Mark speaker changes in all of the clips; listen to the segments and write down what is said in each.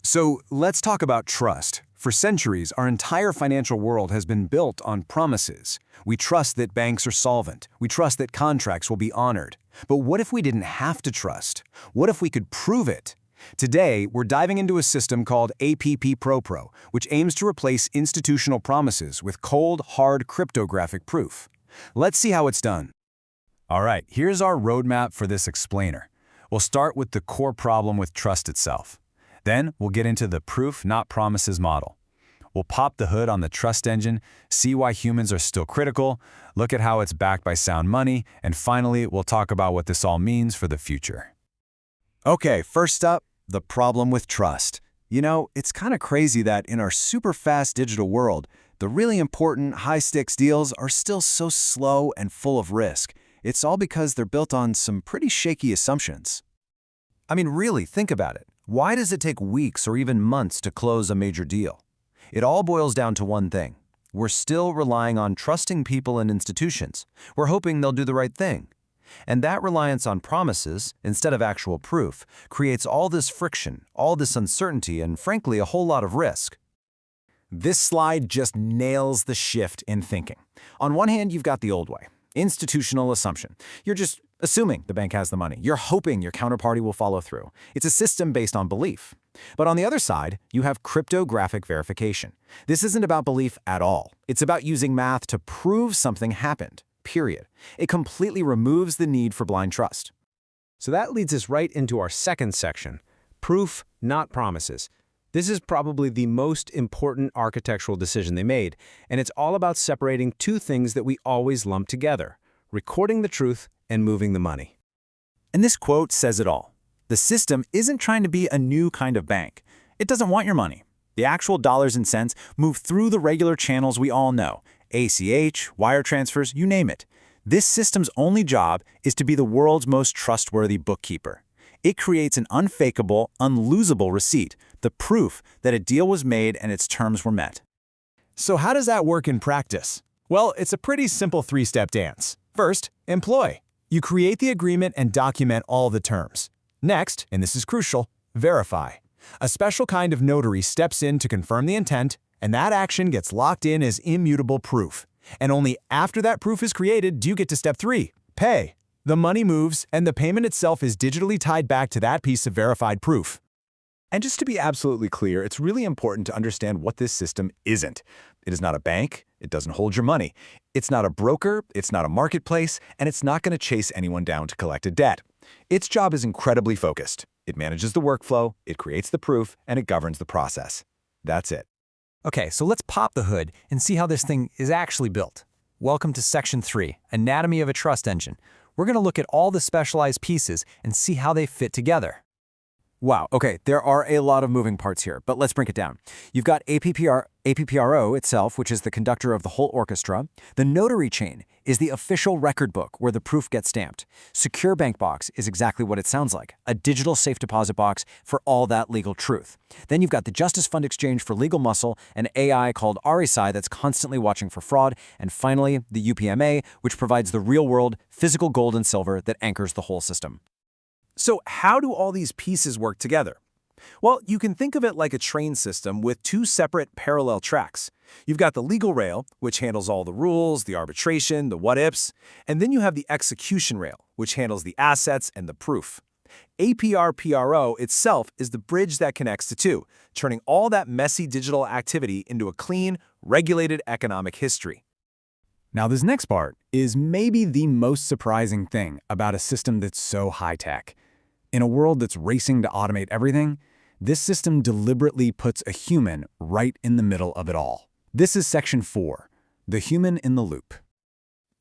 Speaker 1: So let's talk about trust. For centuries, our entire financial world has been built on promises. We trust that banks are solvent. We trust that contracts will be honored. But what if we didn't have to trust? What if we could prove it? Today, we're diving into a system called APP-PROPRO, which aims to replace institutional promises with cold, hard cryptographic proof. Let's see how it's done. All right, here's our roadmap for this explainer. We'll start with the core problem with trust itself. Then we'll get into the proof, not promises model. We'll pop the hood on the trust engine, see why humans are still critical, look at how it's backed by sound money, and finally, we'll talk about what this all means for the future.
Speaker 2: Okay, first up, the problem with trust. You know, it's kind of crazy that in our super fast digital world, the really important high-stakes deals are still so slow and full of risk. It's all because they're built on some pretty shaky assumptions.
Speaker 3: I mean, really, think about it. Why does it take weeks or even months to close a major deal? It all boils down to one thing. We're still relying on trusting people and institutions. We're hoping they'll do the right thing. And that reliance on promises, instead of actual proof, creates all this friction, all this uncertainty, and frankly, a whole lot of risk.
Speaker 4: This slide just nails the shift in thinking. On one hand, you've got the old way, institutional assumption. You're just assuming the bank has the money. You're hoping your counterparty will follow through. It's a system based on belief. But on the other side, you have cryptographic verification. This isn't about belief at all. It's about using math to prove something happened, period. It completely removes the need for blind trust.
Speaker 5: So that leads us right into our second section, proof, not promises. This is probably the most important architectural decision they made, and it's all about separating two things that we always lump together, recording the truth and moving the money.
Speaker 4: And this quote says it all. The system isn't trying to be a new kind of bank. It doesn't want your money. The actual dollars and cents move through the regular channels we all know, ACH, wire transfers, you name it. This system's only job is to be the world's most trustworthy bookkeeper. It creates an unfakeable, unlosable receipt, the proof that a deal was made and its terms were met.
Speaker 1: So how does that work in practice? Well, it's a pretty simple three-step dance. First, employ. You create the agreement and document all the terms. Next, and this is crucial, verify. A special kind of notary steps in to confirm the intent, and that action gets locked in as immutable proof. And only after that proof is created do you get to step 3, pay. The money moves, and the payment itself is digitally tied back to that piece of verified proof.
Speaker 2: And just to be absolutely clear, it's really important to understand what this system isn't. It is not a bank. It doesn't hold your money. It's not a broker. It's not a marketplace. And it's not going to chase anyone down to collect a debt. Its job is incredibly focused. It manages the workflow, it creates the proof, and it governs the process. That's it.
Speaker 4: Okay, so let's pop the hood and see how this thing is actually built. Welcome to Section 3, Anatomy of a Trust Engine. We're going to look at all the specialized pieces and see how they fit together. Wow, okay, there are a lot of moving parts here, but let's break it down. You've got APP-PRO itself, which is the conductor of the whole orchestra. The notary chain is the official record book where the proof gets stamped. Secure Bank Box is exactly what it sounds like, a digital safe deposit box for all that legal truth. Then you've got the Justice Fund Exchange for legal muscle, an AI called RSI that's constantly watching for fraud, and finally, the UPMA, which provides the real-world physical gold and silver that anchors the whole system.
Speaker 1: So how do all these pieces work together? Well, you can think of it like a train system with two separate parallel tracks. You've got the legal rail, which handles all the rules, the arbitration, the what-ifs, and then you have the execution rail, which handles the assets and the proof. APR-PRO itself is the bridge that connects the two, turning all that messy digital activity into a clean, regulated economic history. Now, this next part is maybe the most surprising thing about a system that's so high-tech. In a world that's racing to automate everything, this system deliberately puts a human right in the middle of it all. This is Section 4, the human in the loop.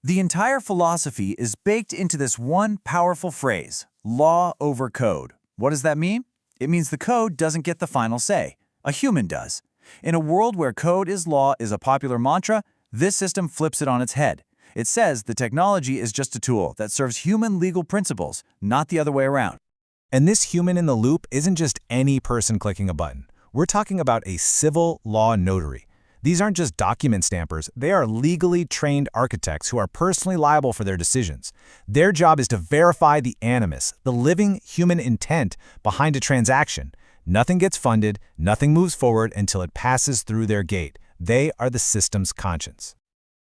Speaker 4: The entire philosophy is baked into this one powerful phrase, law over code. What does that mean? It means the code doesn't get the final say. A human does. In a world where code is law is a popular mantra, this system flips it on its head. It says the technology is just a tool that serves human legal principles, not the other way around.
Speaker 3: And this human in the loop isn't just any person clicking a button. We're talking about a civil law notary. These aren't just document stampers, they are legally trained architects who are personally liable for their decisions. Their job is to verify the animus, the living human intent behind a transaction.
Speaker 2: Nothing gets funded, nothing moves forward until it passes through their gate. They are the system's conscience.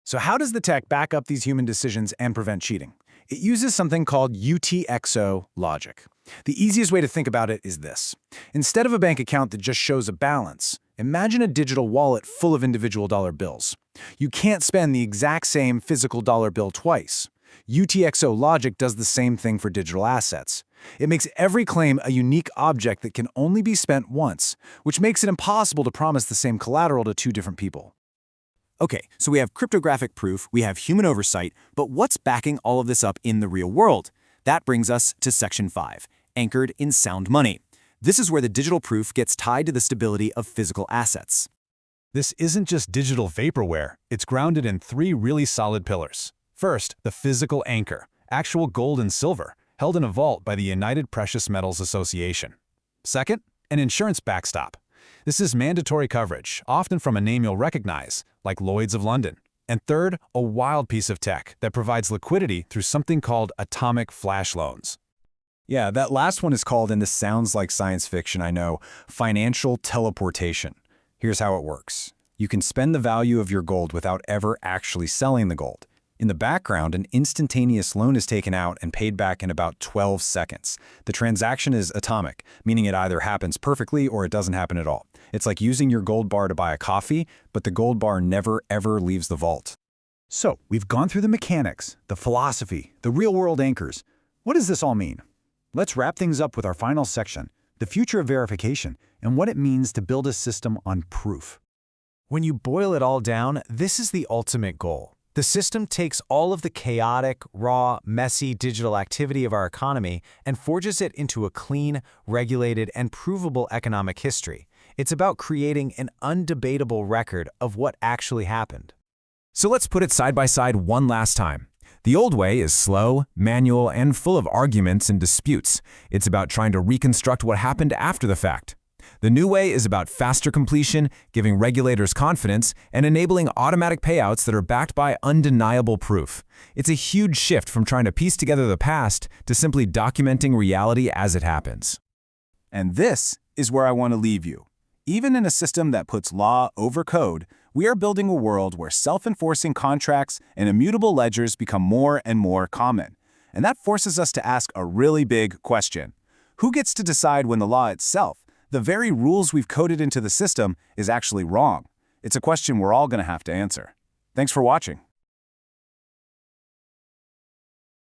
Speaker 2: So how does the tech back up these human decisions and prevent cheating? It uses something called UTXO logic. The easiest way to think about it is this. Instead of a bank account that just shows a balance, imagine a digital wallet full of individual dollar bills. You can't spend the exact same physical dollar bill twice. UTXO logic does the same thing for digital assets. It makes every claim a unique object that can only be spent once, which makes it impossible to promise the same collateral to two different people.
Speaker 1: Okay, so we have cryptographic proof, we have human oversight, but what's backing all of this up in the real world? That brings us to Section 5, anchored in sound money. This is where the digital proof gets tied to the stability of physical assets.
Speaker 2: This isn't just digital vaporware. It's grounded in three really solid pillars. First, the physical anchor, actual gold and silver, held in a vault by the United Precious Metals Association. Second, an insurance backstop. This is mandatory coverage, often from a name you'll recognize, like Lloyd's of London. And third, a wild piece of tech that provides liquidity through something called atomic flash loans.
Speaker 3: Yeah, that last one is called, and this sounds like science fiction, I know, financial teleportation. Here's how it works. You can spend the value of your gold without ever actually selling the gold. In the background, an instantaneous loan is taken out and paid back in about 12 seconds. The transaction is atomic, meaning it either happens perfectly or it doesn't happen at all. It's like using your gold bar to buy a coffee, but the gold bar never, ever leaves the vault.
Speaker 2: So, we've gone through the mechanics, the philosophy, the real-world anchors. What does this all mean? Let's wrap things up with our final section, the future of verification, and what it means to build a system on proof.
Speaker 4: When you boil it all down, this is the ultimate goal. The system takes all of the chaotic, raw, messy digital activity of our economy and forges it into a clean, regulated, and provable economic history. It's about creating an undebatable record of what actually happened.
Speaker 1: So let's put it side by side one last time. The old way is slow, manual, and full of arguments and disputes. It's about trying to reconstruct what happened after the fact. The new way is about faster completion, giving regulators confidence, and enabling automatic payouts that are backed by undeniable proof. It's a huge shift from trying to piece together the past to simply documenting reality as it happens.
Speaker 6: And this is where I want to leave you. Even in a system that puts law over code, we are building a world where self-enforcing contracts and immutable ledgers become more and more common. And that forces us to ask a really big question. Who gets to decide when the law itself, the very rules we've coded into the system, is actually wrong? It's a question we're all going to have to answer. Thanks for watching.